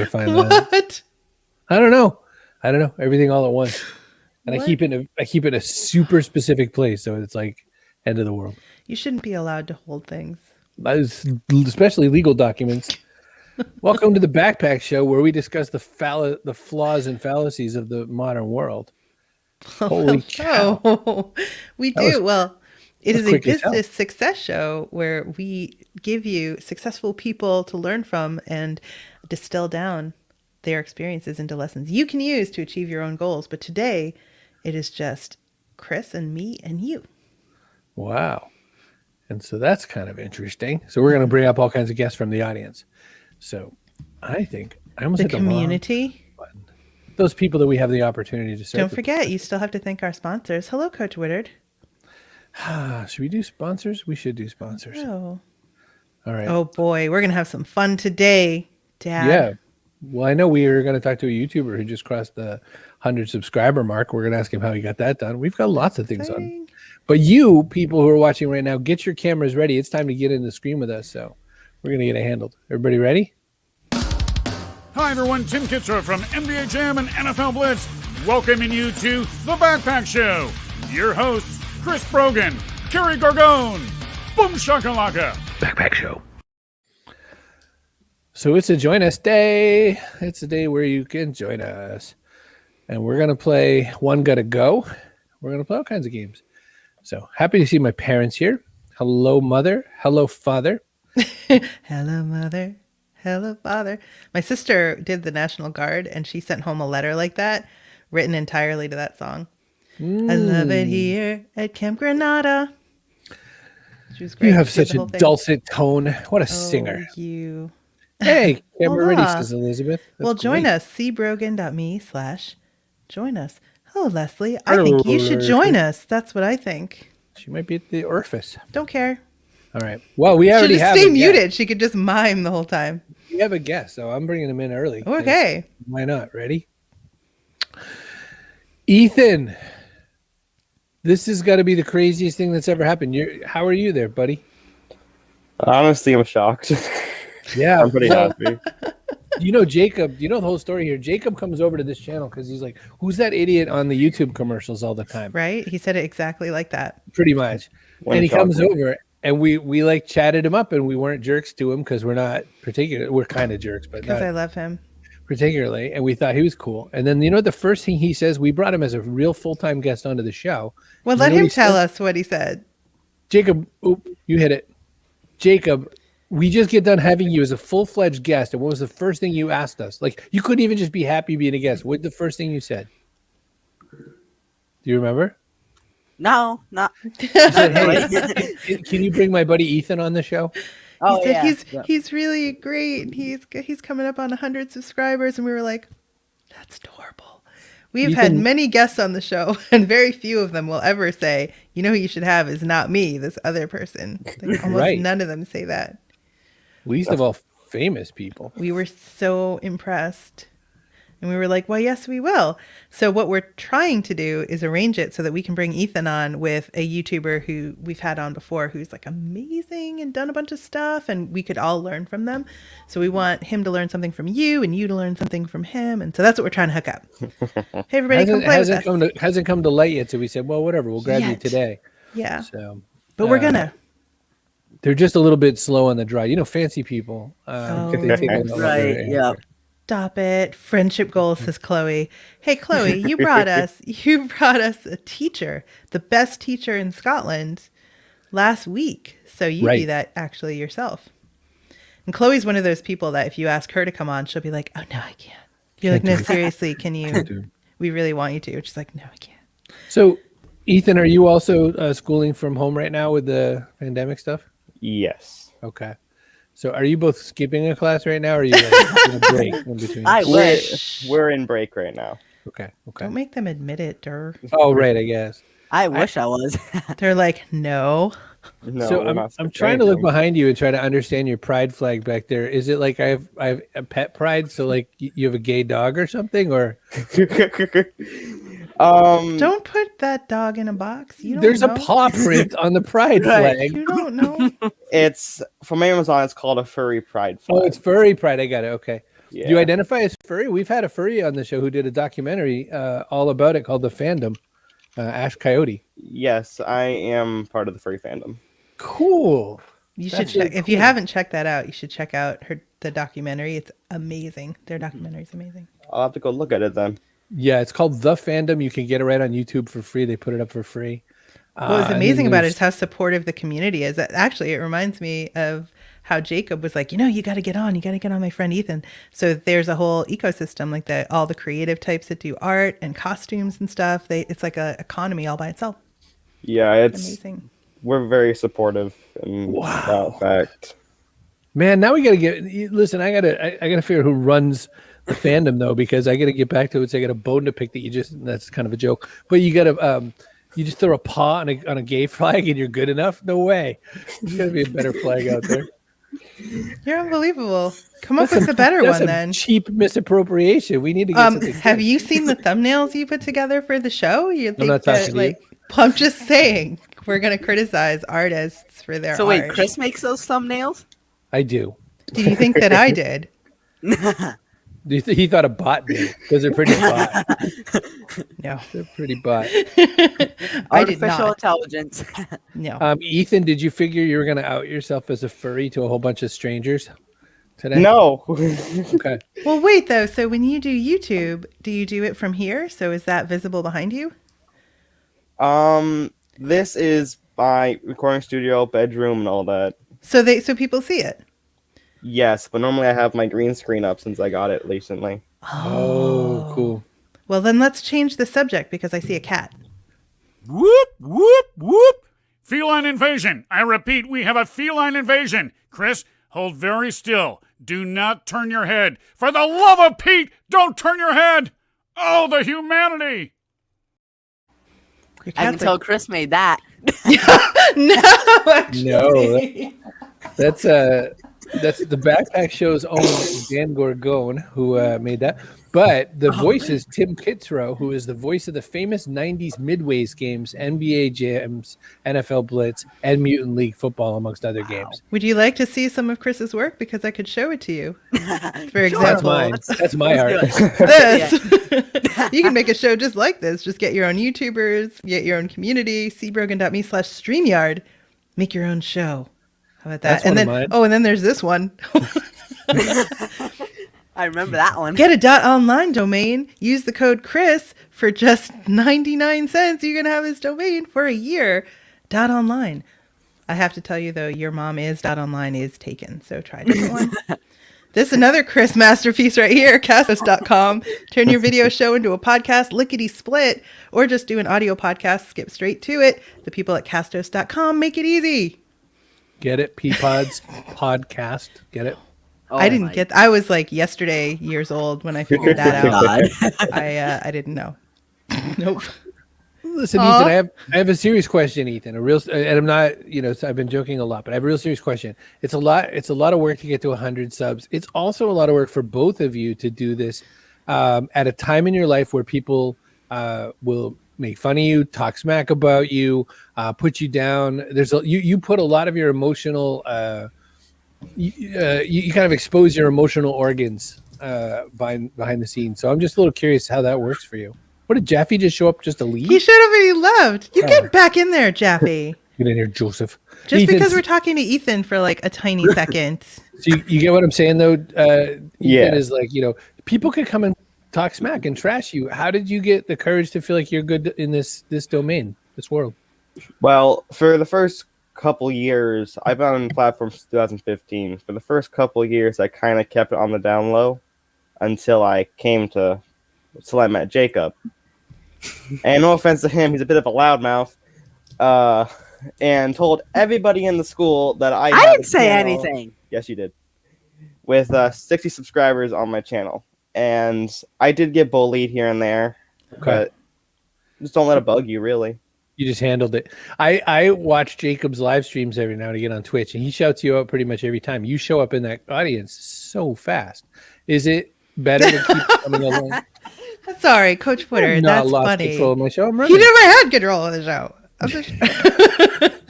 find that. What? I don't know. Everything all at once. And What? I keep it in a super specific place, so it's like end of the world. You shouldn't be allowed to hold things. Especially legal documents. Welcome to the Backpack Show, where we discuss the flaws and fallacies of the modern world. Holy cow! Oh, we do. Well, it is a quick as hell. business success show where we give you successful people to learn from and distill down their experiences into lessons you can use to achieve your own goals. But today, it is just Chris and me and you. Wow. And so that's kind of interesting. So we're going to bring up all kinds of guests from the audience. So I think I almost hit the community. button. Those people that we have the opportunity to serve. Don't forget, you still have to thank our sponsors. Hello, Coach Woodard. Should we do sponsors? We should do sponsors. Oh. All right. Oh boy, we're going to have some fun today, Dad. Yeah. Well, I know we are going to talk to a YouTuber who just crossed the 100 subscriber mark. We're going to ask him how he got that done. We've got lots of things on. But you people who are watching right now, get your cameras ready. It's time to get in the screen with us. So we're going to get it handled. Everybody ready? Hi, everyone. Tim Kitzrow from NBA Jam and NFL Blitz, welcoming you to The Backpack Show. Your hosts, Chris Brogan, Kerry Gargone, Boom Shakalaka. Backpack Show. So it's a join us day. It's a day where you can join us. And we're going to play One Gotta Go. We're going to play all kinds of games. So happy to see my parents here. Hello, mother. Hello, father. Hello, mother. Hello, father. My sister did the National Guard, and she sent home a letter like that, written entirely to that song. I love it here at Camp Granada. She was great. You have such a dulcet tone. What a singer. You. Hey, we're ready, says Elizabeth. Well, join us. cbrogan.me/join us. Oh, Leslie, I think you should join us. That's what I think. She might be at the orifice. Don't care. All right. Well, we already have. She'll just stay muted. She could just mime the whole time. We have a guest, so I'm bringing him in early. Okay. Why not? Ready? Ethan, this has got to be the craziest thing that's ever happened. How are you there, buddy? Honestly, I'm shocked. Yeah. I'm pretty happy. You know, Jacob, you know the whole story here. Jacob comes over to this channel because he's like, who's that idiot on the YouTube commercials all the time? Right? He said it exactly like that. Pretty much. And he comes over and we like chatted him up and we weren't jerks to him because we're not particular. We're kind of jerks, but because I love him particularly. And we thought he was cool. And then, you know, the first thing he says, we brought him as a real full-time guest onto the show. Well, let him tell us what he said. Jacob, you hit it. Jacob, we just get done having you as a full-fledged guest, and what was the first thing you asked us? Like, you couldn't even just be happy being a guest. What's the first thing you said? Do you remember? No, not. Said, hey, can you bring my buddy Ethan on the show? Oh, he said he's really great. He's coming up on 100 subscribers, and we were like, that's adorable. We've had many guests on the show, and very few of them will ever say, you know who you should have is not me, this other person. Like, almost none of them say that. Least of all famous people. We were so impressed. And we were like, well, yes, we will. So what we're trying to do is arrange it so that we can bring Ethan on with a YouTuber who we've had on before, who's like amazing and done a bunch of stuff, and we could all learn from them. So we want him to learn something from you and you to learn something from him. And so that's what we're trying to hook up. Hey, everybody, come play with us. Hasn't come to light yet, so we said, well, whatever, we'll grab you today. Yeah. So, but we're gonna. They're just a little bit slow on the draw. You know, fancy people. Right, yeah. Stop it. Friendship goals, says Chloe. Hey, Chloe, you brought us a teacher, the best teacher in Scotland last week. So you do that actually yourself. And Chloe's one of those people that if you ask her to come on, she'll be like, oh, no, I can't. You're like, no, seriously, can you? We really want you to. She's like, no, I can't. So, Ethan, are you also schooling from home right now with the pandemic stuff? Yes. Okay. So are you both skipping a class right now, or are you like in a break in between? I wish. We're in break right now. Okay. Don't make them admit it, Dur. Oh, right, I guess. I wish I was. They're like, no. No, so I'm trying to look behind you and try to understand your pride flag back there. Is it like I have a pet pride? So like you have a gay dog or something, or? Don't put that dog in a box. There's a paw print on the pride flag. You don't know. It's from Amazon. It's called a furry pride flag. Oh, it's furry pride. I got it. Okay. Yeah. Do you identify as furry? We've had a furry on the show who did a documentary all about it called The Fandom. Ash Coyote. Yes, I am part of the furry fandom. Cool. You That's should check. really If you cool. haven't checked that out, you should check out the documentary. It's amazing. Their documentary is amazing. I'll have to go look at it then. Yeah, it's called The Fandom. You can get it right on YouTube for free. They put it up for free. What was and then amazing about it there's- is how supportive the community is. Actually, it reminds me of how Jacob was like, you got to get on. You got to get on my friend Ethan. So there's a whole ecosystem, like all the creative types that do art and costumes and stuff. It's like a economy all by itself. Yeah, Amazing. we're very supportive in that fact. Man, now we got to get. Listen, I gotta figure out who runs the fandom though, because I got to get back to it. So I got a bone to pick that's kind of a joke. But you got to you just throw a paw on a gay flag and you're good enough. No way. There's got to be a better flag out there. You're unbelievable. Come up with a better That's one some then. cheap misappropriation. We need to get something. Have you seen the thumbnails you put together for the show? You think not that talking to you. I'm just saying we're gonna criticize artists for their So art. wait, Chris makes those thumbnails? I do. Do you think that I did? He thought a bot did because they're pretty bot. No. They're pretty bot. I did Artificial not. intelligence. No. Ethan, did you figure you were going to out yourself as a furry to a whole bunch of strangers today? No. Okay. Well, wait though. So when you do YouTube, do you do it from here? So is that visible behind you? This is my recording studio, bedroom, and all that. So people see it. Yes, but normally I have my green screen up since I got it recently. Oh, cool. Well, then let's change the subject because I see a cat. Whoop, whoop, whoop. Feline invasion. I repeat, we have a feline invasion. Chris, hold very still. Do not turn your head. For the love of Pete, don't turn your head. Oh, the humanity. Your I can cat's tell Chris made that. No, actually. That's the Backpack Show's own Dan Gorgone who made that. But the voice is Tim Kitzrow, who is the voice of the famous 90s Midways games, NBA Jams, NFL Blitz, and Mutant League Football, amongst other games. Would you like to see some of Chris's work? Because I could show it to you. For That's example, mine. That's my art. this. You can make a show just like this. Just get your own YouTubers, get your own community, cbrogan.me/StreamYard. Make your own show. How about that? That's one of mine. And then there's this one. I remember that one. Get a .online domain. Use the code Chris for just 99 cents. You can have his domain for a year. .online. I have to tell you though, your mom is .online is taken. So try a different one. This is another Chris masterpiece right here. Castos.com. Turn your video show into a podcast, lickety split, or just do an audio podcast. Skip straight to it. The people at Castos.com make it easy. Get it? Peapods podcast. Get it? Oh I didn't my get. I was like yesterday years old when I figured that out. God. I didn't know. Nope. Listen, Aw. Ethan, I have a serious question, Ethan. And I'm not, I've been joking a lot, but I have a real serious question. It's a lot of work to get to 100 subs. It's also a lot of work for both of you to do this at a time in your life where people will make fun of you, talk smack about you, put you down. You put a lot of your emotional you kind of expose your emotional organs behind the scenes. So I'm just a little curious how that works for you. What did Jaffe just show up just to leave? He should have already left. You get back in there, Jaffe. Get in here, Joseph. Just Ethan, because we're talking to Ethan for like a tiny second. so you get what I'm saying though? Ethan Yeah. is like, people could come and talk smack and trash you. How did you get the courage to feel like you're good in this domain, this world? Well, for the first couple years, I've been on platforms since 2015. For the first couple years, I kind of kept it on the down low until I met Jacob. And no offense to him, he's a bit of a loudmouth. And told everybody in the school that I I have didn't a say channel. anything. Yes, you did. With 60 subscribers on my channel. And I did get bullied here and there. Okay. But just don't let it bug you, really. You just handled it. I watch Jacob's live streams every now and again on Twitch, and he shouts you out pretty much every time. You show up in that audience so fast. Is it better to keep coming along? Sorry, Coach Twitter. I've not That's lost funny. control of my show. I'm He running. never had control of the show.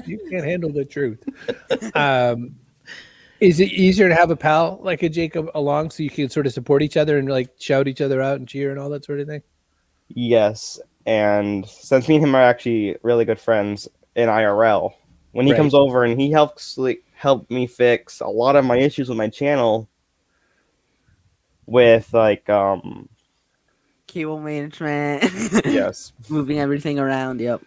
You can't handle the truth. Is it easier to have a pal like a Jacob along so you can sort of support each other and like shout each other out and cheer and all that sort of thing? Yes, and since me and him are actually really good friends in IRL, when he Right. comes over and he helps help me fix a lot of my issues with my channel, with Cable management. yes, Moving everything around. Yep.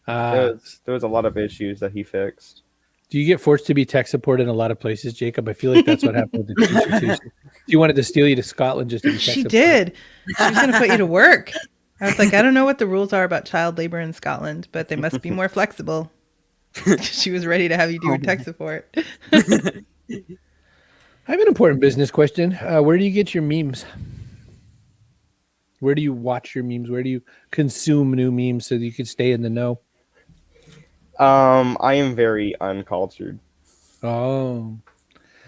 there was a lot of issues that he fixed. Do you get forced to be tech support in a lot of places, Jacob? I feel like that's what happened with the teacher too. She wanted to steal you to Scotland just to be tech She support. did. She was going to put you to work. I was like, I don't know what the rules are about child labor in Scotland, but they must be more flexible. She was ready to have you do tech support. I have an important business question. Where do you get your memes? Where do you watch your memes? Where do you consume new memes so that you can stay in the know? I am very uncultured. Oh.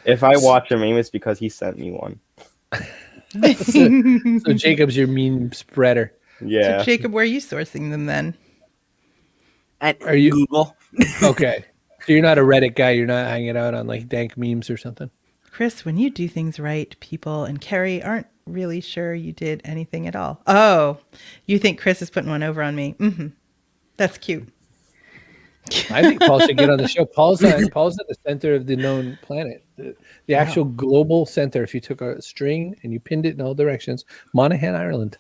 If I watch a meme, it's because he sent me one. So Jacob's your meme spreader. Yeah. So Jacob, where are you sourcing them then? At Are you- Google? Okay. So you're not a Reddit guy. You're not hanging out on like dank memes or something. Chris, when you do things right, people and Carrie aren't really sure you did anything at all. Oh, you think Chris is putting one over on me? Mm-hmm. That's cute. I think Paul should get on the show. Paul's at the center of the known planet, the actual global center. If you took a string and you pinned it in all directions, Monaghan, Ireland,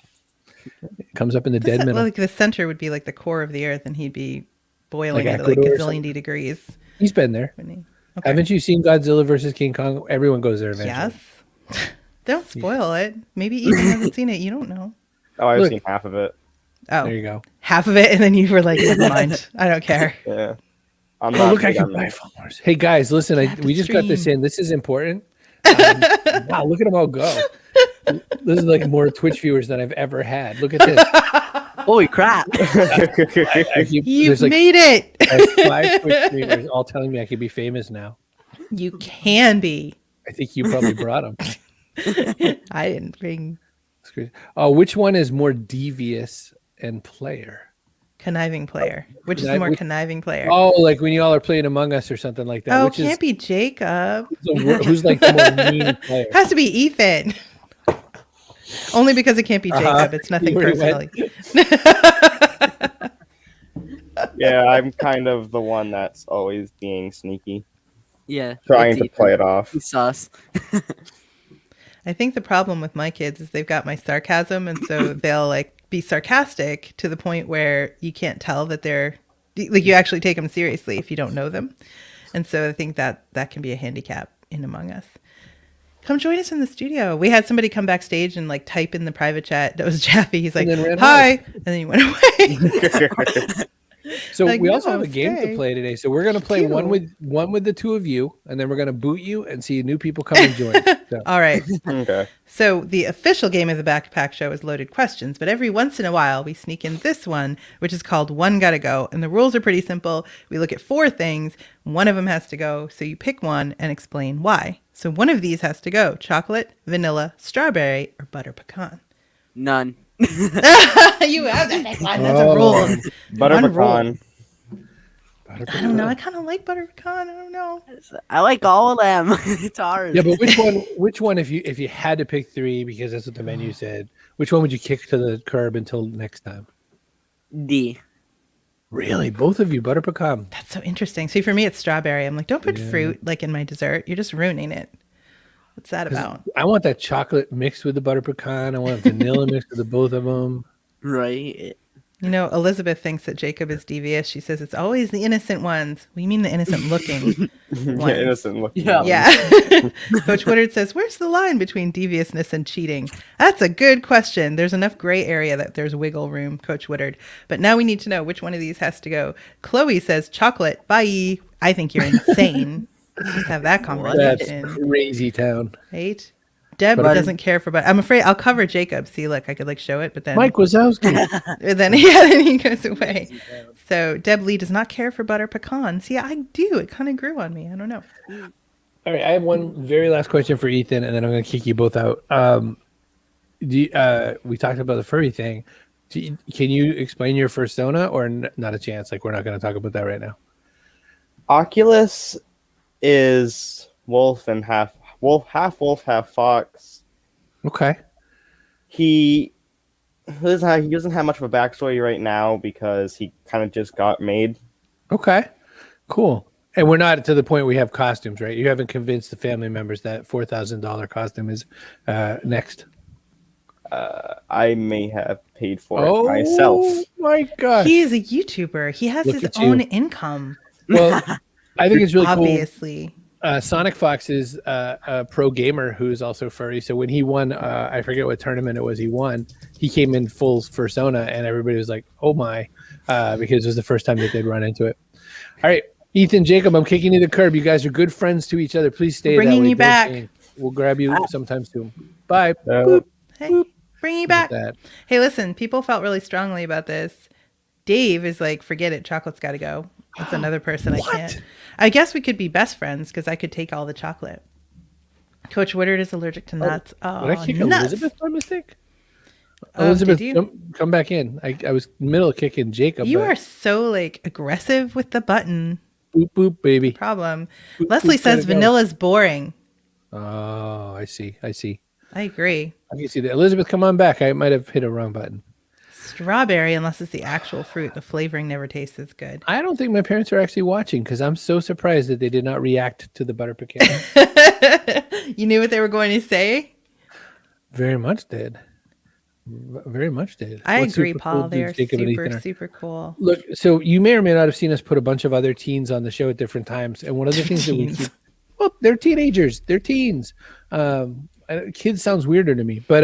it comes up in the dead middle. Like the center would be like the core of the earth, and he'd be boiling Like at like Ecuador or gazillion degrees. He's been there. Okay. Haven't you seen Godzilla versus King Kong? Everyone goes there eventually. Yes. Don't spoil it. Maybe Ethan hasn't seen it. You don't know. Oh, I've Look. seen half of it. Oh, There you go. half of it, and then you were like, never mind. I don't care. Yeah. I'm Oh, not look, I big can on buy that. followers. Hey guys, listen, Have to we just got this stream. in. This is important. Wow, look at them all go. This is like more Twitch viewers than I've ever had. Look at this. Holy crap! You've There's like made it. 5 Twitch streamers all telling me I could be famous now. You can be. I think you probably brought them. I didn't bring Oh, which one is more devious and player? conniving player. Which is the more conniving player? Oh, like when you all are playing Among Us or something like that. Oh, Which can't is be Jacob. who's like the more mean player? Has to be Ethan. Only because it can't be Jacob. It's nothing You already personally. Yeah, I'm kind of the one that's always being sneaky, Yeah. trying it's to Ethan. play it off. He's sus. I think the problem with my kids is they've got my sarcasm, and so they'll like be sarcastic to the point where you can't tell that they're like you actually take them seriously if you don't know them. And so I think that can be a handicap in Among Us. Come join us in the studio. We had somebody come backstage and like type in the private chat. That was Jaffe. He's like, And then ran "Hi," away. and then he went away. So Like, we also no, have a game to stay. play today. So we're gonna play one with the two of you, and then we're gonna boot you and see new people come and join. So, All right. Okay. So the official game of the Backpack Show is Loaded Questions, but every once in a while we sneak in this one, which is called One Gotta Go. And the rules are pretty simple. We look at 4 things. One of them has to go. So you pick one and explain why. So one of these has to go: chocolate, vanilla, strawberry, or butter pecan. None. You have to pick one. That's a rule. Butter One rule. pecan. I don't know. I kind of like butter pecan. I don't know. I like all of them. It's hard. yeah, but which one if you had to pick 3 because that's what the menu said, which one would you kick to the curb until next time? D. Really, both of you, butter pecan. That's so interesting. See, for me, it's strawberry. I'm like, don't put fruit like in my dessert. You're just ruining it. What's that about? I want that chocolate mixed with the butter pecan. I want vanilla mixed with the both of them. Right. You know, Elizabeth thinks that Jacob is devious. She says it's always the innocent ones. We mean the innocent looking Yeah, ones. innocent looking. Yeah. Yeah. Coach Woodard says, where's the line between deviousness and cheating? That's a good question. There's enough gray area that there's wiggle room, Coach Woodard. But now we need to know which one of these has to go. Chloe says, chocolate. Bye. I think you're insane. Let's just have that That's conversation. crazy town. Right? Deb But doesn't care for, but I'm afraid I'll cover Jacob. See, look, I could like show it, but then Mike Wazowski. then he goes away. So Deb Lee does not care for butter pecan. See, I do. It kind of grew on me. I don't know. All right, I have one very last question for Ethan, and then I'm going to kick you both out. We talked about the furry thing. Can you explain your fursona, or not a chance? Like, we're not going to talk about that right now. Oculus is wolf and half wolf, half fox. Okay. He doesn't have much of a backstory right now because he kind of just got made. Okay. Cool. And we're not to the point we have costumes, right? You haven't convinced the family members that $4,000 costume is next. I may have paid for it myself. Oh my gosh. He is a YouTuber. He has Look his at you. own income. Well, I think it's really Obviously. cool. Sonic Fox is a pro gamer who's also furry. So when he won, I forget what tournament it was he won, he came in full persona and everybody was like, oh my, because it was the first time that they'd run into it. All right, Ethan, Jacob, I'm kicking you to the curb. You guys are good friends to each other. Please stay Bringing that way. you Don't back. change. We'll grab you sometime soon. Bye. Hey, bring you back. That. Hey, listen, people felt really strongly about this. Dave is like, forget it. Chocolate's got to go. That's another person I can't. I guess we could be best friends because I could take all the chocolate. Coach Woodard is allergic to nuts. Oh, Did I kick nuts. Elizabeth by mistake? Oh, Elizabeth, did you? come back in. I was middle of kicking Jacob. You but are so like aggressive with the button. boop, boop, baby. Problem. Boop, Leslie boop, says gotta go. vanilla's boring. Oh, I see. I agree. I can see that. Elizabeth, come on back. I might have hit a wrong button. Strawberry, unless it's the actual fruit, the flavoring never tastes as good. I don't think my parents are actually watching because I'm so surprised that they did not react to the butter pecan. You knew what they were going to say? Very much did. Very much did. I What's agree, super Paul. cool, They are Jacob and Ethan super, are- super cool. Look, so you may or may not have seen us put a bunch of other teens on the show at different times, and one of the things that we Teens. keep, well, they're teenagers, they're teens. Kids sounds weirder to me, but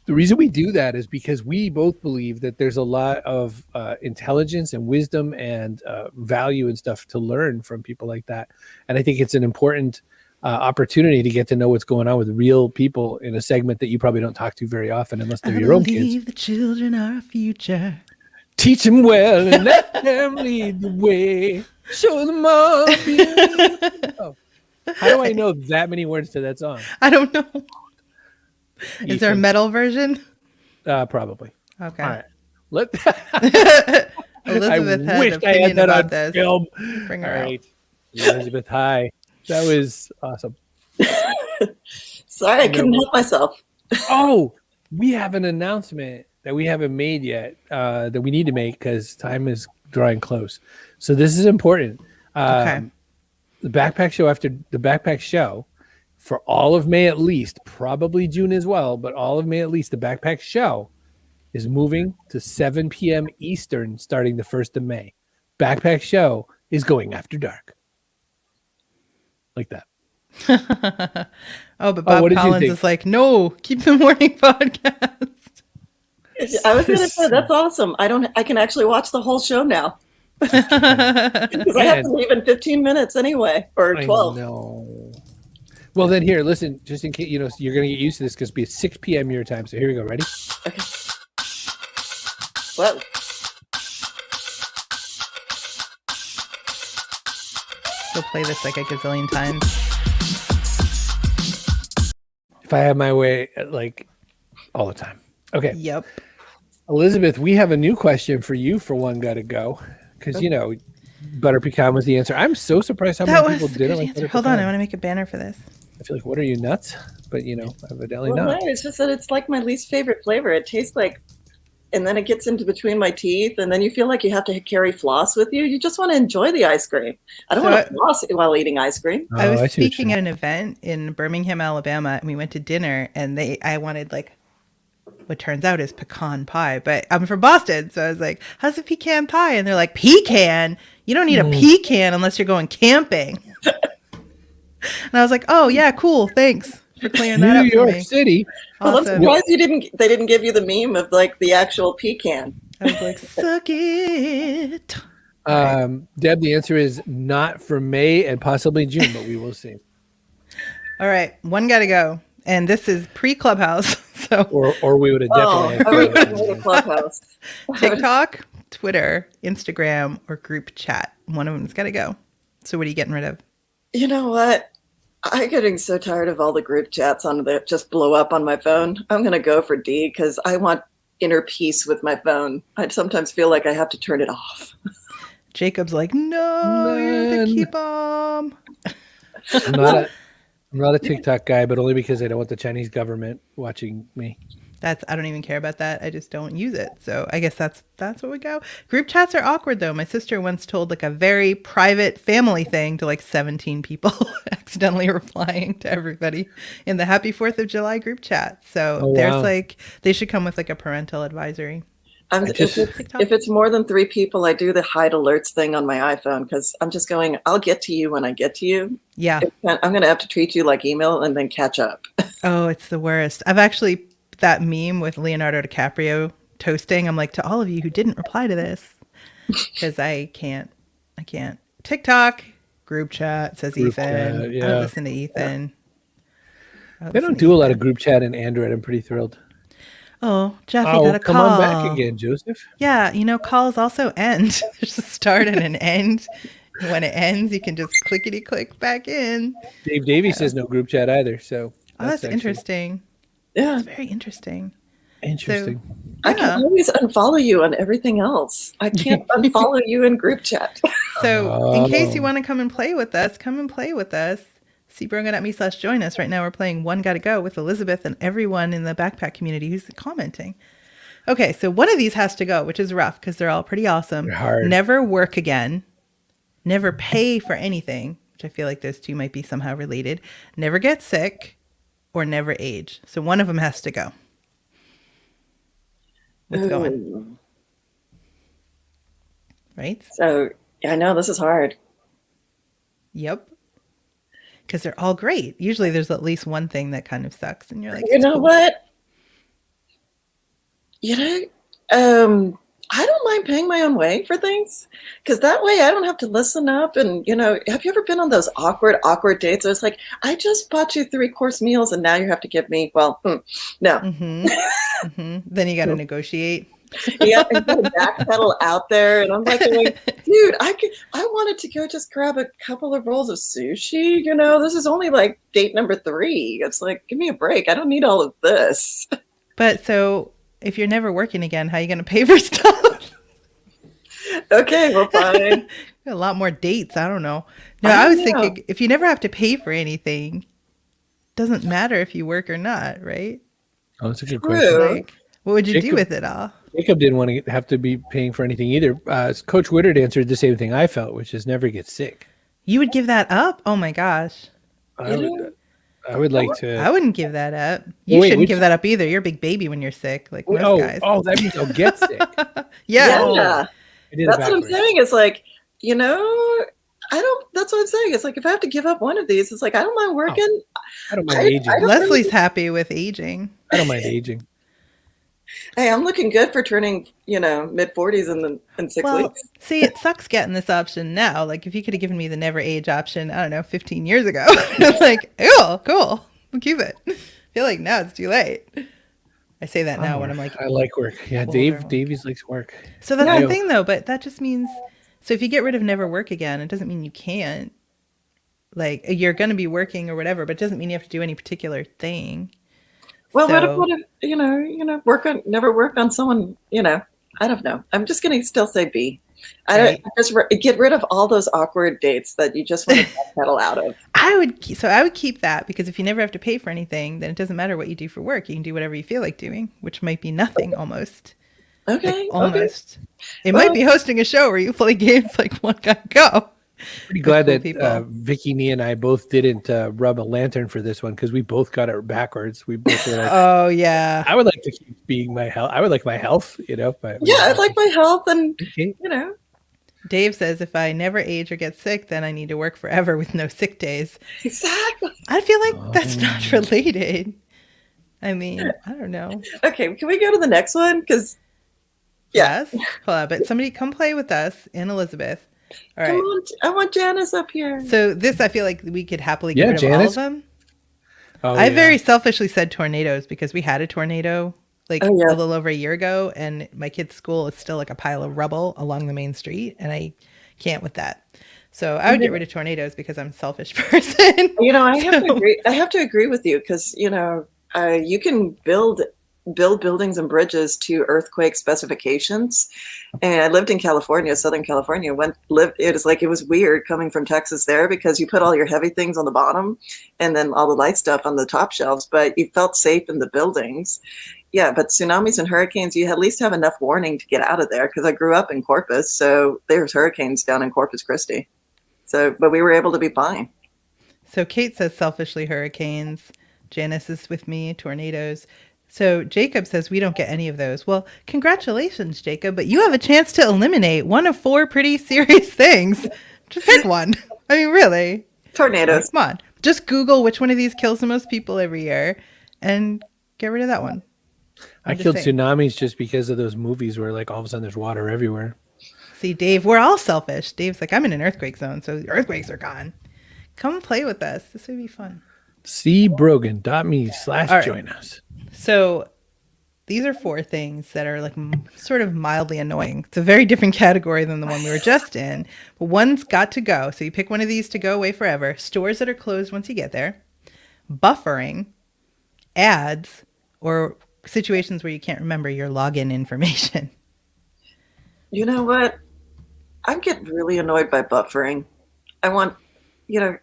the reason we do that is because we both believe that there's a lot of intelligence and wisdom and value and stuff to learn from people like that, and I think it's an important opportunity to get to know what's going on with real people in a segment that you probably don't talk to very often unless they're your own kids. believe the children are our future. Teach them well and let them lead the way. Show them all. Oh. How do I know that many words to that song? I don't know. Is there a Ethan. metal version? Probably. Okay. All right. Let. Elizabeth I had wish an I had opinion that about on this. film. Bring All her out. right, Elizabeth. Hi. That was awesome. Sorry, I couldn't help myself. Oh, we have an announcement that we haven't made yet that we need to make because time is drawing close. So this is important. Okay. The backpack show after the backpack show for all of May at least, probably June as well, but all of May at least, the backpack show is moving to 7 p.m. Eastern starting the 1st of May. Backpack show is going after dark. Like that. Oh, but Bob what did you Collins think? is like, no, keep the morning podcast. I was going to say that's awesome. I can actually watch the whole show now because I have to leave in 15 minutes anyway, or 12. No. Well, then here, listen, just in case, you're going to get used to this because it'll be at 6 p.m. your time. So here we go. Ready? Okay. Whoa. She'll play this like a gazillion times. If I have my way, like all the time. Okay. Yep. Elizabeth, we have a new question for you for One Gotta Go. Because, butter pecan was the answer. I'm so surprised how That many was people a didn't good like answer. butter Hold on, I pecan. want to make a banner for this. I feel like, what are you, nuts? But, evidently Well, not. no, it's just that it's like my least favorite flavor. It tastes like, and then it gets into between my teeth, and then you feel like you have to carry floss with you. You just want to enjoy the ice cream. I don't So want to floss while eating ice cream. Oh, I was see what speaking you at an event in Birmingham, Alabama, and we went to dinner, and I wanted like what turns out is pecan pie, but I'm from Boston, so I was like, "How's a pecan pie?" And they're like, "Pecan? You don't need a pecan unless you're going camping." And I was like, "Oh yeah, cool. Thanks for clearing that New up for York me." City. Well, I'm Awesome. surprised they didn't give you the meme of like the actual pecan. I was like, "Suck it." Deb, the answer is not for May and possibly June, but we will see. All right, one gotta go, and this is pre-Clubhouse, so Or we would have Oh, definitely I would have made a clubhouse. TikTok, Twitter, Instagram, or group chat. One of them's gotta go. So what are you getting rid of? You know what? I'm getting so tired of all the group chats that just blow up on my phone. I'm going to go for D because I want inner peace with my phone. I sometimes feel like I have to turn it off. Jacob's like, no, you're the None. key bomb. I'm not a TikTok guy, but only because I don't want the Chinese government watching me. I don't even care about that. I just don't use it. So I guess that's what we go. Group chats are awkward though. My sister once told like a very private family thing to like 17 people, accidentally replying to everybody in the Happy 4th of July group chat. So there's wow. like, they should come with like a parental advisory. If it's more than 3 people, I do the hide alerts thing on my iPhone because I'm just going, I'll get to you when I get to you. Yeah. I'm going to have to treat you like email and then catch up. Oh, it's the worst. I've actually, that meme with Leonardo DiCaprio toasting, I'm like, to all of you who didn't reply to this, because I can't. TikTok, group chat, says Group Ethan. chat, yeah. I don't listen to Ethan. They don't do a lot of group chat in Android. I'm pretty thrilled. Oh, Jeff, you got a come call. on back again, Joseph. Yeah, calls also end. There's a start and an end. When it ends, you can just clickety click back in. Dave Davies says no group chat either. So that's interesting. Yeah, that's very interesting. Interesting. So, I can always unfollow you on everything else. I can't unfollow you in group chat. So in case you want to come and play with us, cbrogan.me/join us. Right now we're playing One Gotta Go with Elizabeth and everyone in the backpack community who's commenting. Okay, so one of these has to go, which is rough because they're all pretty awesome. They're hard. Never work again. Never pay for anything, which I feel like those two might be somehow related. Never get sick or never age. So one of them has to go. What's going? Right? So I know this is hard. Yep. Because they're all great. Usually there's at least one thing that kind of sucks. And you're like, you know cool. what? I don't mind paying my own way for things because that way I don't have to listen up. And, have you ever been on those awkward dates? It's like, I just bought you 3-course meals and now you have to give me, no. Mm-hmm. Mm-hmm. Then you got to negotiate. Yeah, and got to backpedal out there. And I'm like, dude, I wanted to go just grab a couple of rolls of sushi. This is only like date number 3. It's like, give me a break. I don't need all of this. But so if you're never working again, how are you going to pay for stuff? Okay, well, fine. A lot more dates. I don't know. No, I was thinking if you never have to pay for anything, doesn't matter if you work or not, right? Oh, that's a good question. Like, what would you do with it all? Jacob didn't want to have to be paying for anything either. Coach Woodard answered the same thing I felt, which is never get sick. You would give that up? Oh my gosh. I would like to. I wouldn't give that up. You shouldn't give that up either. You're a big baby when you're sick, like most guys. Oh, that means I'll get sick. Yeah. That's what I'm saying. It's like, that's what I'm saying. It's like, if I have to give up one of these, it's like, I don't mind working. I don't mind aging. Leslie's happy with aging. I don't mind aging. Hey, I'm looking good for turning, mid-40s in 6 weeks. See, it sucks getting this option now. Like, if you could have given me the never age option, I don't know, 15 years ago, it's like, oh, cool. We'll keep it. I feel like now it's too late. I say that now when I'm like, I like work. Yeah, Davies likes work. So that's the thing, though. But that just means, so if you get rid of never work again, it doesn't mean you can't. Like, you're going to be working or whatever, but it doesn't mean you have to do any particular thing. Well, what if never work on someone, I don't know. I'm just going to still say B. Just get rid of all those awkward dates that you just want to backpedal out of. I would keep that because if you never have to pay for anything, then it doesn't matter what you do for work. You can do whatever you feel like doing, which might be nothing almost. Okay. Like, almost. It might be hosting a show where you play games like One Gotta Go. Pretty glad that Vicky, Nee, and I both didn't rub a lantern for this one because we both got it backwards. We both were like, "Oh yeah." I would like to keep being my health. I would like my health, I'd like my health, and Dave says if I never age or get sick, then I need to work forever with no sick days. Exactly. I feel like that's not related. I mean, I don't know. Okay, can we go to the next one? Because yes, hold on, but somebody come play with us in Elizabeth. All right. Come on, I want Janice up here. So this, I feel like we could happily get rid of Janice. all of them. Oh, I very selfishly said tornadoes because we had a tornado a little over a year ago, and my kid's school is still like a pile of rubble along the main street, and I can't with that. So I would get rid of tornadoes because I'm a selfish person. I have to agree. I have to agree with you because you can build build buildings and bridges to earthquake specifications. And I lived in California, Southern California. It was weird coming from Texas there because you put all your heavy things on the bottom and then all the light stuff on the top shelves, but you felt safe in the buildings. Yeah, but tsunamis and hurricanes, you at least have enough warning to get out of there, because I grew up in Corpus, so there's hurricanes down in Corpus Christi. So, but we were able to be fine. So Kate says selfishly hurricanes. Janice is with me, tornadoes. So Jacob says we don't get any of those. Well, congratulations, Jacob, but you have a chance to eliminate one of 4 pretty serious things. Just pick one. I mean, really. Tornadoes. Come on. Just Google which one of these kills the most people every year and get rid of that one. I killed tsunamis just because of those movies where like all of a sudden there's water everywhere. See, Dave, we're all selfish. Dave's like, I'm in an earthquake zone, so the earthquakes are gone. Come play with us. This would be fun. cbrogan.me/join us. So these are 4 things that are like sort of mildly annoying. It's a very different category than the one we were just in. But one's got to go. So you pick one of these to go away forever. Stores that are closed once you get there. Buffering. Ads. Or situations where you can't remember your login information. You know what? I'm getting really annoyed by buffering. I watch a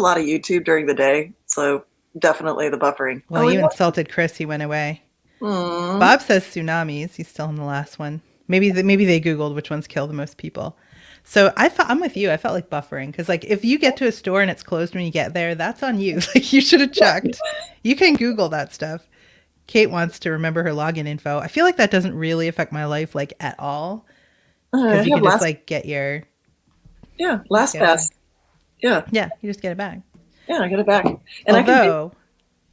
lot of YouTube during the day, so definitely the buffering. Well, you insulted Chris. He went away. Bob says tsunamis. He's still in the last one. Maybe they Googled which ones kill the most people. So I'm with you. I felt like buffering because like if you get to a store and it's closed when you get there, that's on you. Like you should have checked. You can Google that stuff. Kate wants to remember her login info. I feel like that doesn't really affect my life like at all. Because you can just like get your LastPass. Yeah, you just get it back. Yeah, I get it back. And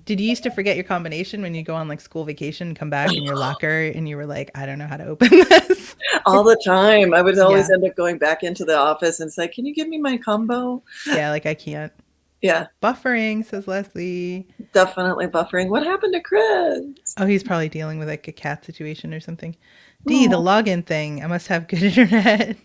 did you used to forget your combination when you go on like school vacation and come back in your locker and you were like, I don't know how to open this? All the time. I would always end up going back into the office and say, can you give me my combo? Yeah, like I can't. Yeah. Buffering, says Leslie. Definitely buffering. What happened to Chris? Oh, he's probably dealing with like a cat situation or something. The login thing. I must have good internet.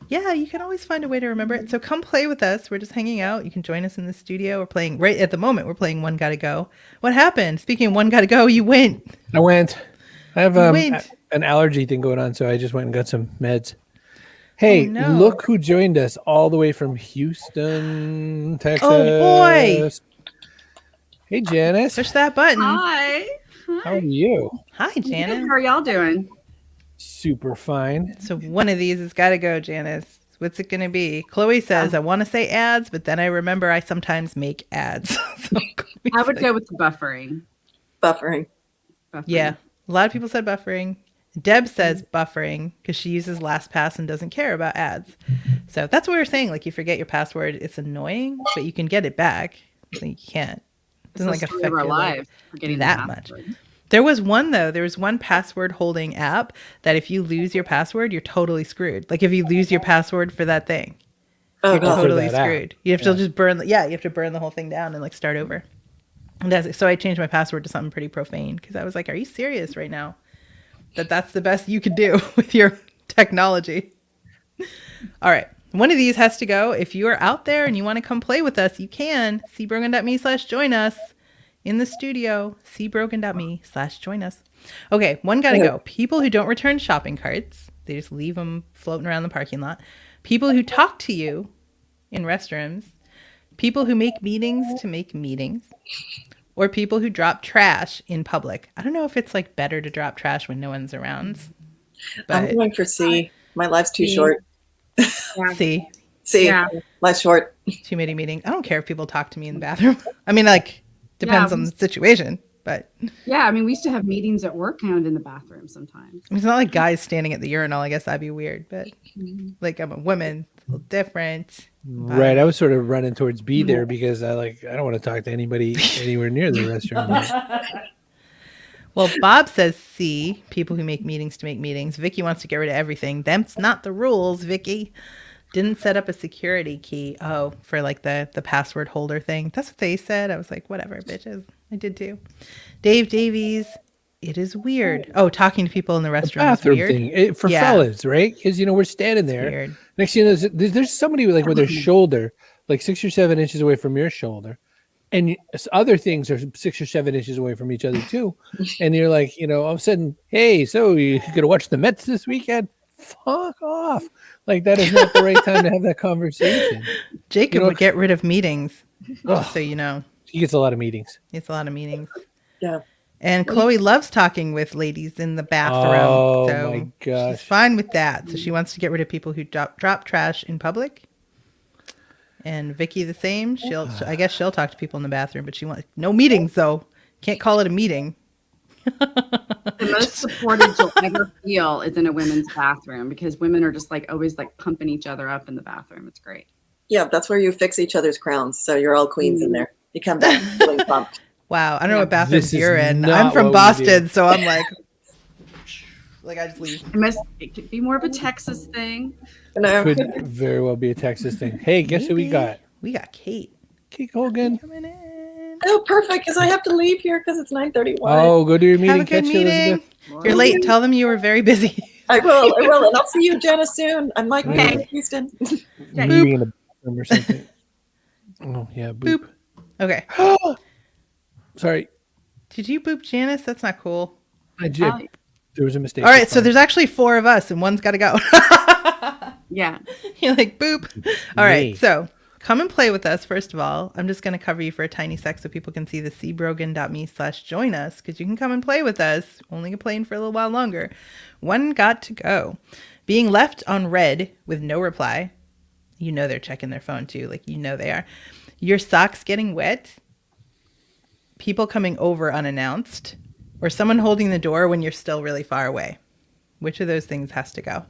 Yeah, you can always find a way to remember it. So come play with us. We're just hanging out. You can join us in the studio. We're playing right at the moment. We're playing One Gotta Go. What happened? Speaking of One Gotta Go, you went. I went. I have an allergy thing going on, so I just went and got some meds. Hey, look who joined us all the way from Houston, Texas. Oh, boy. Hey, Janice. Push that button. Hi. How are you? Hi, Janice. How are y'all doing? Super fine. So one of these has got to go, Janice. What's it going to be? Chloe says, I want to say ads, but then I remember I sometimes make ads. So I would go with the buffering. Buffering. Yeah. A lot of people said buffering. Deb says buffering because she uses LastPass and doesn't care about ads. So that's what we were saying. Like you forget your password. It's annoying, but you can get it back. So you can't. It doesn't like affect your life that much. There was one though. There was one password holding app that if you lose your password, you're totally screwed. Like if you lose your password for that thing, you're totally screwed. You have to just burn. You have to burn the whole thing down and like start over. And so I changed my password to something pretty profane because I was like, "Are you serious right now? That's the best you could do with your technology." All right. One of these has to go. If you are out there and you want to come play with us, you can. cbrogan.me/join us in the studio. cbrogan.me/join us. Okay. One got to go. People who don't return shopping carts. They just leave them floating around the parking lot. People who talk to you in restrooms. People who make meetings to make meetings. Or people who drop trash in public. I don't know if it's like better to drop trash when no one's around. But I'm going for C. My life's too short. C. Yeah. Life's short. Too many meetings. I don't care if people talk to me in the bathroom. I mean, like, depends on the situation. But yeah, I mean, we used to have meetings at work kind of in the bathroom sometimes. It's not like guys standing at the urinal. I guess that'd be weird. But like, I'm a woman. It's a little different. Right. I was sort of running towards B there because I don't want to talk to anybody anywhere near the restaurant. Well, Bob says C, people who make meetings to make meetings. Vicky wants to get rid of everything. Them's not the rules, Vicky. Didn't set up a security key. Oh, for like the password holder thing. That's what they said. I was like, whatever, bitches. I did too. Dave Davies. It is weird. Oh, talking to people in the restroom. Bathroom is weird. thing for fellas, right? Because we're standing there. Weird. Next thing you know, there's somebody with their shoulder, like 6 or 7 inches away from your shoulder, and other things are 6 or 7 inches away from each other too. And you're like, all of a sudden, hey, so you gonna watch the Mets this weekend? Fuck off! Like that is not the right time to have that conversation. Jacob would get rid of meetings, so you know. He gets a lot of meetings. It's a lot of meetings. Yeah. And Chloe loves talking with ladies in the bathroom. Oh so my gosh. she's fine with that. So she wants to get rid of people who drop trash in public. And Vicky the same. I guess she'll talk to people in the bathroom, but she wants no meetings though. Can't call it a meeting. The most supported you'll ever feel is in a women's bathroom because women are just like always like pumping each other up in the bathroom. It's great. Yeah, that's where you fix each other's crowns. So you're all queens in there. You come back feeling pumped. Wow. I don't know what bathrooms This is you're in. not I'm from what we Boston, do. so I'm like I just leave. It could be more of a Texas thing. You know? Could very well be a Texas thing. Hey, guess who we got? We got Kate Kate Hogan. coming in. Oh, perfect, because I have to leave here because it's 9:31. Oh, go do your meeting. Have a good Catch you, meeting. Elizabeth. If you're late, tell them you were very busy. I will, and I'll see you, Jenna, soon. I'm Mike Okay. Houston. Maybe in the bathroom or something. Oh yeah, boop. Okay. Sorry, Did you boop Janice? That's not cool. I did. There was a mistake. All right, It's so fine. there's actually 4 of us, and one's got to go. Yeah. You're like, boop. All right, Me. so come and play with us, first of all. I'm just going to cover you for a tiny sec so people can see the cbrogan.me/join us, because you can come and play with us. Only playing for a little while longer. One got to go. Being left on red with no reply. You know they're checking their phone, too. Like, you know they are. Your socks getting wet. People coming over unannounced. Or someone holding the door when you're still really far away. Which of those things has to go?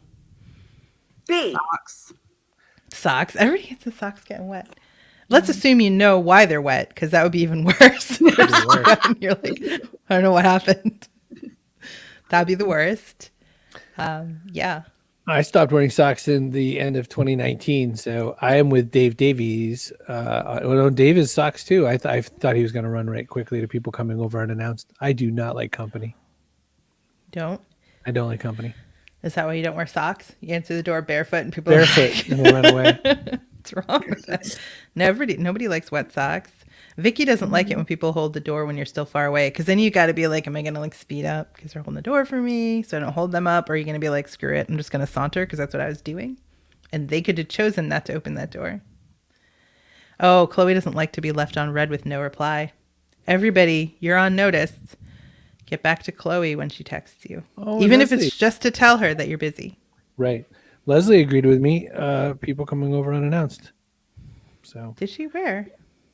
B. Socks. Socks. Everybody gets the socks getting wet. Let's assume you know why they're wet, because that would be even worse. You're like, I don't know what happened. That'd be the worst. Yeah. I stopped wearing socks in the end of 2019, so I am with Dave Davies. Dave is socks too. I thought he was going to run right quickly to people coming over unannounced. I do not like company. Don't? I don't like company. Is that why you don't wear socks? You answer the door barefoot and people Barefoot are like, and they run away. what's wrong with that? Nobody likes wet socks. Vicky doesn't like it when people hold the door when you're still far away, because then you got to be like, am I going to like speed up because they're holding the door for me so I don't hold them up? Or are you going to be like, screw it, I'm just going to saunter because that's what I was doing? And they could have chosen not to open that door. Oh, Chloe doesn't like to be left on red with no reply. Everybody, you're on notice. Get back to Chloe when she texts you. Oh, even if Leslie. it's just to tell her that you're busy. Right. Leslie agreed with me. People coming over unannounced. So Did she? Where?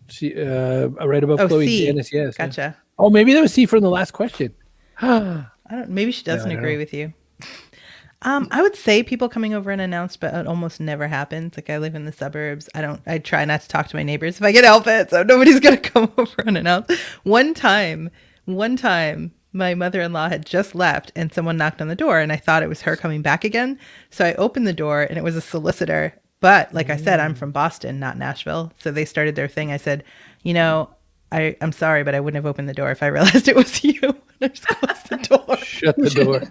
she right above Oh, Chloe C. Janice. Yes. yeah. Gotcha. Oh, maybe that was C from the last question. I don't. Maybe she doesn't I don't agree know. with you. I would say people coming over unannounced, but it almost never happens. Like, I live in the suburbs. I try not to talk to my neighbors if I can help it, so nobody's gonna come over unannounced. One time, my mother-in-law had just left, and someone knocked on the door, and I thought it was her coming back again. So I opened the door, and it was a solicitor. But like I said, I'm from Boston, not Nashville. So they started their thing. I said, I'm sorry, but I wouldn't have opened the door if I realized it was you. I just closed the door. Shut the door.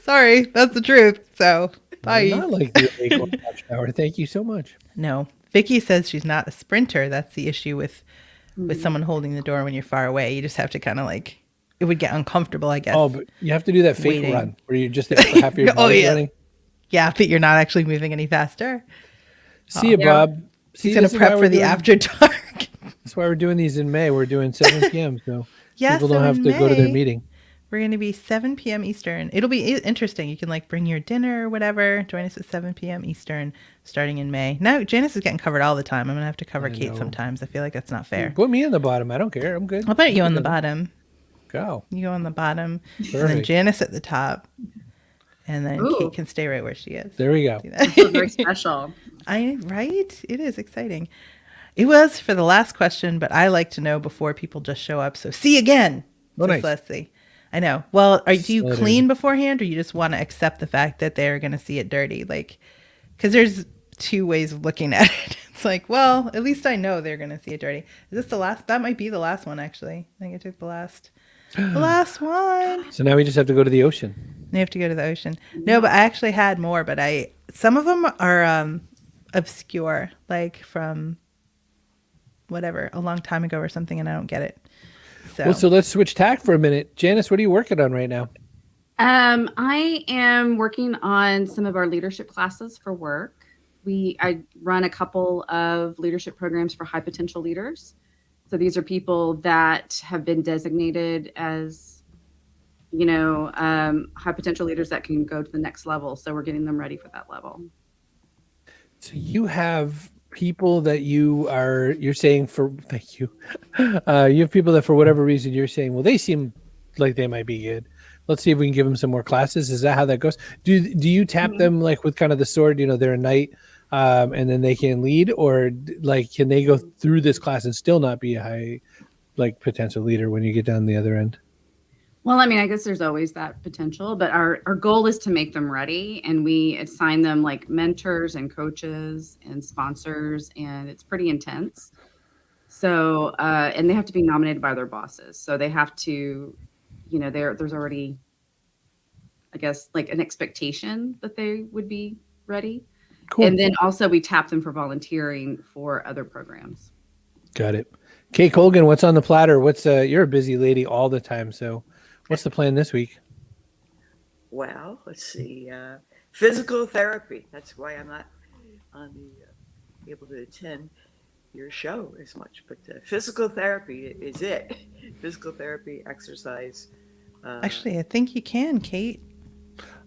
Sorry, that's the truth. So bye. Not like the April Watchtower. Thank you so much. No, Vicky says she's not a sprinter. That's the issue with someone holding the door when you're far away. You just have to kind of like, it would get uncomfortable, I guess. Oh, but you have to do that fake Waiting. run where you just half your Oh, body's yeah. running. Yeah, but you're not actually moving any faster. See you, Bob. See, He's gonna this is why prep we're for the doing- after dark. That's why we're doing these in May. We're doing 7 p.m. So Yeah, people so don't have in to go to their May, meeting. We're going to be 7 p.m. Eastern. It'll be interesting. You can like bring your dinner or whatever. Join us at 7 p.m. Eastern starting in May. Now, Janice is getting covered all the time. I'm going to have to cover Kate know. sometimes. I feel like that's not fair. Put me in the bottom. I don't care. I'm good. I'll put you on the bottom. Go. You go on the bottom. And then Perfect. Janice at the top. And then Ooh. Kate can stay right where she is. There we go. See that? So very special. Right? It is exciting. It was for the last question, but I like to know before people just show up. So see you again. Oh, says nice. Leslie. I know. Well, do you Slither. clean beforehand, or you just want to accept the fact that they're going to see it dirty? Like, because there's 2 ways of looking at it. It's like, well, at least I know they're going to see it dirty. Is this the last? That might be the last one, actually. I think I took the last one. So now we just have to go to the ocean. You have to go to the ocean. No, but I actually had more, but some of them are obscure, like from whatever, a long time ago or something, and I don't get it. So, Well, so let's switch tack for a minute. Janice, what are you working on right now? I am working on some of our leadership classes for work. I run a couple of leadership programs for high potential leaders. So these are people that have been designated as, high potential leaders that can go to the next level. So we're getting them ready for that level. So you have people that you're saying thank you. You have people that for whatever reason you're saying, well, they seem like they might be good. Let's see if we can give them some more classes. Is that how that goes? Do you tap them like with kind of the sword, they're a knight, and then they can lead, or like, can they go through this class and still not be a high, like, potential leader when you get down the other end? Well, I mean, I guess there's always that potential, but our goal is to make them ready, and we assign them like mentors and coaches and sponsors, and it's pretty intense. So, and they have to be nominated by their bosses. So they have to, there's already, I guess, like an expectation that they would be ready. Cool. And then also we tap them for volunteering for other programs. Got it. Kate Colgan, what's on the platter? You're a busy lady all the time. So what's the plan this week? Well, let's see. Physical therapy. That's why I'm not able to attend your show as much. But physical therapy is it. Physical therapy, exercise. Actually, I think you can, Kate.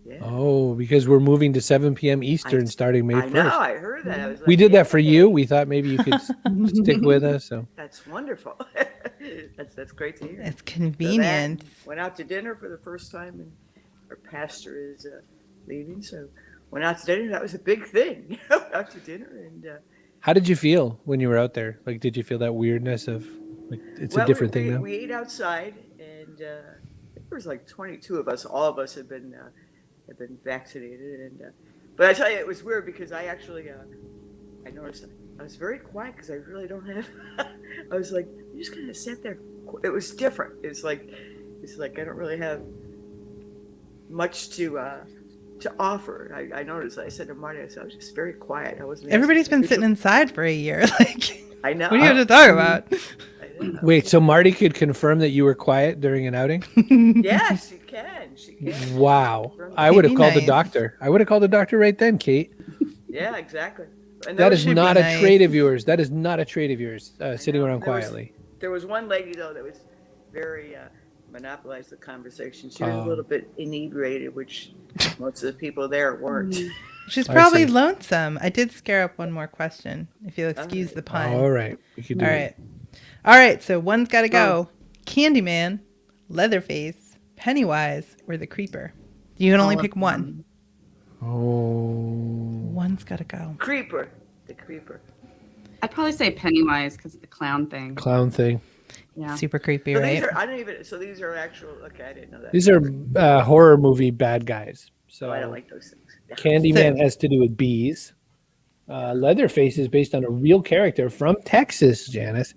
Yeah. Oh, because we're moving to 7 p.m. Eastern starting May 1st. I know, I heard that. I was like, we did that for you. We thought maybe you could stick with us. So that's wonderful. That's great to hear. It's convenient. So went out to dinner for the first time, and our pastor is leaving, so went out to dinner. That was a big thing. Out to dinner, and how did you feel when you were out there? Like, did you feel that weirdness of like it's a different thing now? We ate outside, and there was like 22 of us. All of us have been vaccinated, and but I tell you, it was weird because I actually I noticed I was very quiet because I really don't have. I was like, I just kind of sat there. It was different. It's like I don't really have much to offer. I noticed. I said to Marty, I was just very quiet. I wasn't. Everybody's been sitting inside for a year. Like, I know. What do you have to talk about? Wait, so Marty could confirm that you were quiet during an outing? Yes, she can. She can. Wow. I would have called the doctor. I would have called the doctor right then, Kate. Yeah, exactly. And that is not a trait of yours. That is not a trait of yours, sitting around quietly. There was one lady, though, that was very monopolized the conversation. She was a little bit inebriated, which most of the people there weren't. She's probably lonesome. I did scare up one more question, if you'll excuse the pun. All right. We can do it. All right. So one's got to go. Candyman, Leatherface, Pennywise, or the Creeper. You can only pick one. Oh. One's got to go. Creeper. The Creeper. I'd probably say Pennywise because of the clown thing. Clown thing. Yeah. Super creepy, So right? so these are actual, okay, I didn't know that. These are horror movie bad guys. So I don't like those things. Yeah. Candyman has to do with bees. Leatherface is based on a real character from Texas, Janice,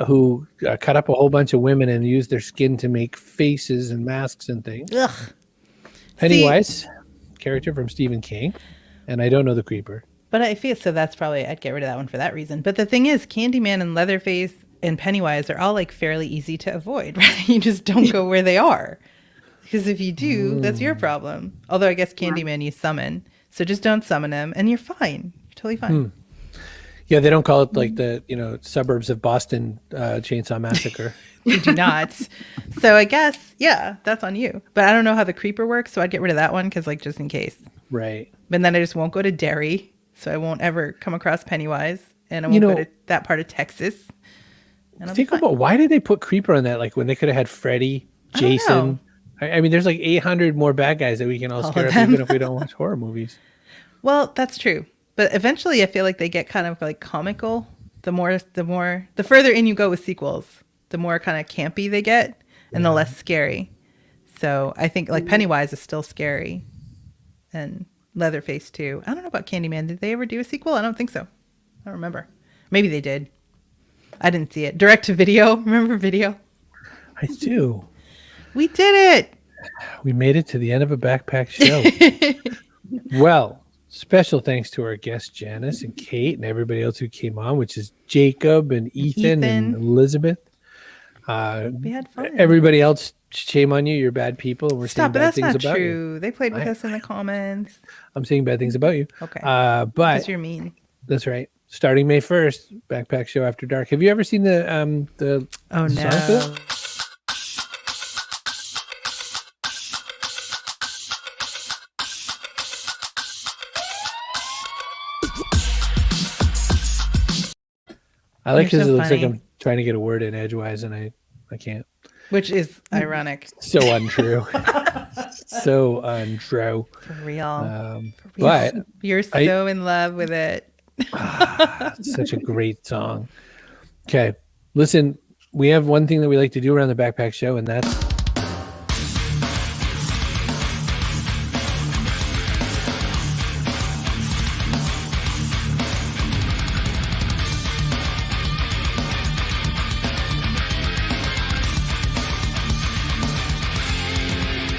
who cut up a whole bunch of women and used their skin to make faces and masks and things. Ugh. Pennywise, character from Stephen King. And I don't know the Creeper. But I feel so that's probably, I'd get rid of that one for that reason. But the thing is, Candyman and Leatherface and Pennywise are all like fairly easy to avoid, right? You just don't go where they are. Because if you do, that's your problem. Although I guess Candyman you summon. So just don't summon him and you're fine. You're totally fine. Yeah, they don't call it like the, suburbs of Boston Chainsaw Massacre. They do not. So I guess, yeah, that's on you. But I don't know how the Creeper works, so I'd get rid of that one because, like, just in case. Right. But then I just won't go to Derry, so I won't ever come across Pennywise, and I won't go to that part of Texas. Think about why did they put Creeper on that? Like when they could have had Freddy, Jason. I mean, there's like 800 more bad guys that we can all scare up even if we don't watch horror movies. Well, that's true. But eventually I feel like they get kind of like comical. The further in you go with sequels, the more kind of campy they get and the less scary. So I think like Pennywise is still scary and Leatherface too. I don't know about Candyman. Did they ever do a sequel? I don't think so. I don't remember. Maybe they did. I didn't see it. Direct to video. Remember video? I do. We did it. We made it to the end of a backpack show. Well, Special thanks to our guests, Janice and Kate, and everybody else who came on, which is Jacob and Ethan. And Elizabeth. We had fun. Everybody else, shame on you. You're bad people. And we're Stop, saying but bad that's things not about true. you. They played with us in the comments. I'm saying bad things about you. Okay. But because you're mean. That's right. Starting May 1st, Backpack Show After Dark. Have you ever seen the Oh song for no. that? I like You're because so it looks like funny. I'm trying to get a word in edgewise and I can't. Which is ironic. So untrue. So untrue. For real. But You're so in love with it. it's such a great song. Okay. Listen, we have one thing that we like to do around the Backpack Show, and that's